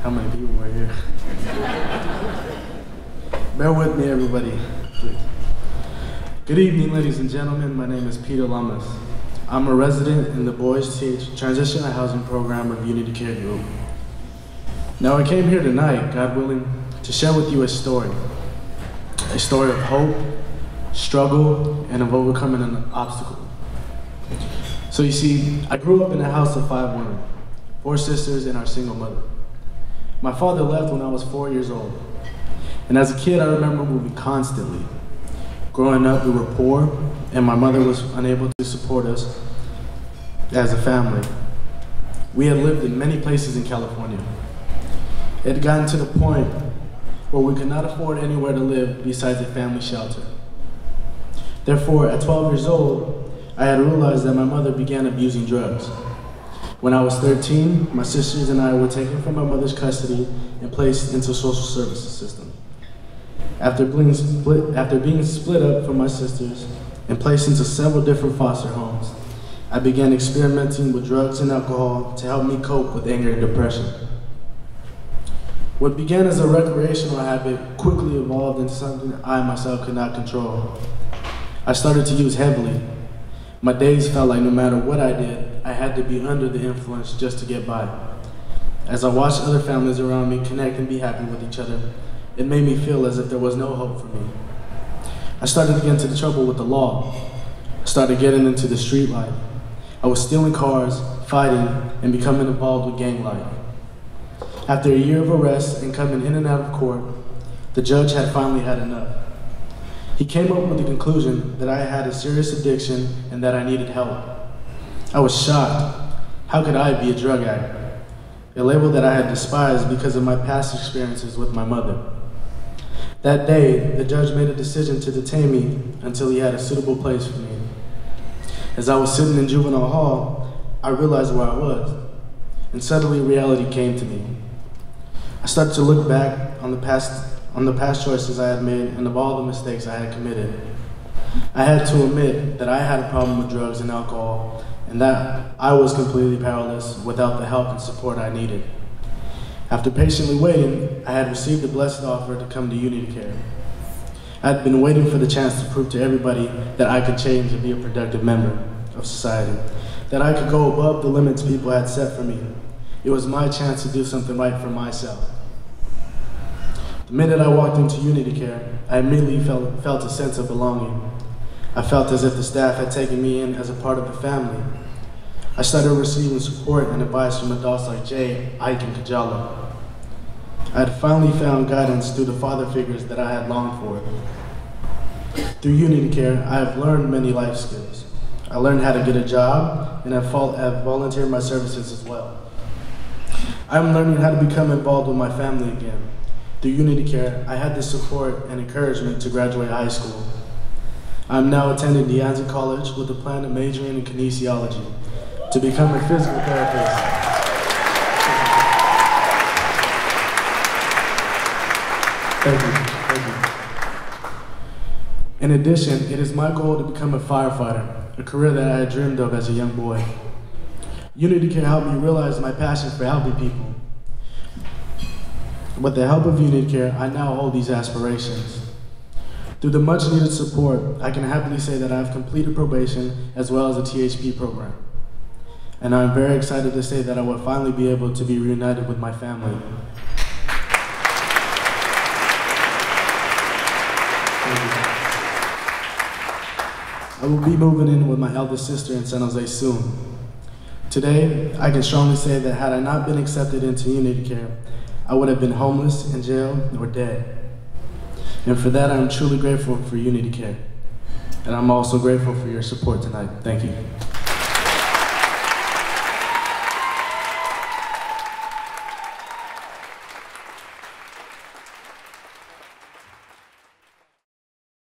how many people were here. Bear with me, everybody, please. Good evening, ladies and gentlemen. My name is Peter Lamas. I'm a resident in the Boys TH Transitional Housing Program of Unity Care Group. Now, I came here tonight, God willing, to share with you a story of hope, struggle, and of overcoming an obstacle. So you see, I grew up in a house of 5 women, 4 sisters and our single mother. My father left when I was 4 years old. And as a kid, I remember moving constantly. Growing up, we were poor, and my mother was unable to support us as a family. We had lived in many places in California. It had gotten to the point where we could not afford anywhere to live besides a family shelter. Therefore, at 12 years old, I had realized that my mother began abusing drugs. When I was 13, my sisters and I were taken from my mother's custody and placed into social services system. After being split up from my sisters and placed into several different foster homes, I began experimenting with drugs and alcohol to help me cope with anger and depression. What began as a recreational habit quickly evolved into something I myself could not control. I started to use heavily. My days felt like no matter what I did, I had to be under the influence just to get by. As I watched other families around me connect and be happy with each other, it made me feel as if there was no hope for me. I started to get into trouble with the law. I started getting into the street life. I was stealing cars, fighting, and becoming involved with gang life. After a year of arrests and coming in and out of court, the judge had finally had enough. He came up with the conclusion that I had a serious addiction and that I needed help. I was shocked. How could I be a drug addict? A label that I had despised because of my past experiences with my mother. That day, the judge made a decision to detain me until he had a suitable place for me. As I was sitting in juvenile hall, I realized where I was, and suddenly reality came to me. I started to look back on the past choices I had made and of all the mistakes I had committed. I had to admit that I had a problem with drugs and alcohol, and that I was completely powerless without the help and support I needed. After patiently waiting, I had received the blessed offer to come to Unity Care. I had been waiting for the chance to prove to everybody that I could change and be a productive member of society, that I could go above the limits people had set for me. It was my chance to do something right for myself. The minute I walked into Unity Care, I immediately felt a sense of belonging. I felt as if the staff had taken me in as a part of the family. I started receiving support and advice from adults like Jay, Ike, and Kajala. I had finally found guidance through the father figures that I had longed for. Through Unity Care, I have learned many life skills. I learned how to get a job, and have volunteered my services as well. I'm learning how to become involved with my family again. Through Unity Care, I had the support and encouragement to graduate high school. I'm now attending De Anza College with a plan of majoring in kinesiology to become a physical therapist. Thank you. In addition, it is my goal to become a firefighter, a career that I had dreamed of as a young boy. Unity Care helped me realize my passion for helping people. With the help of Unity Care, I now hold these aspirations. Through the much needed support, I can happily say that I have completed probation as well as a THP program. And I'm very excited to say that I will finally be able to be reunited with my family. I will be moving in with my eldest sister in San Jose soon. Today, I can strongly say that had I not been accepted into Unity Care, I would have been homeless, in jail, or dead. And for that, I'm truly grateful for Unity Care. And I'm also grateful for your support tonight. Thank you.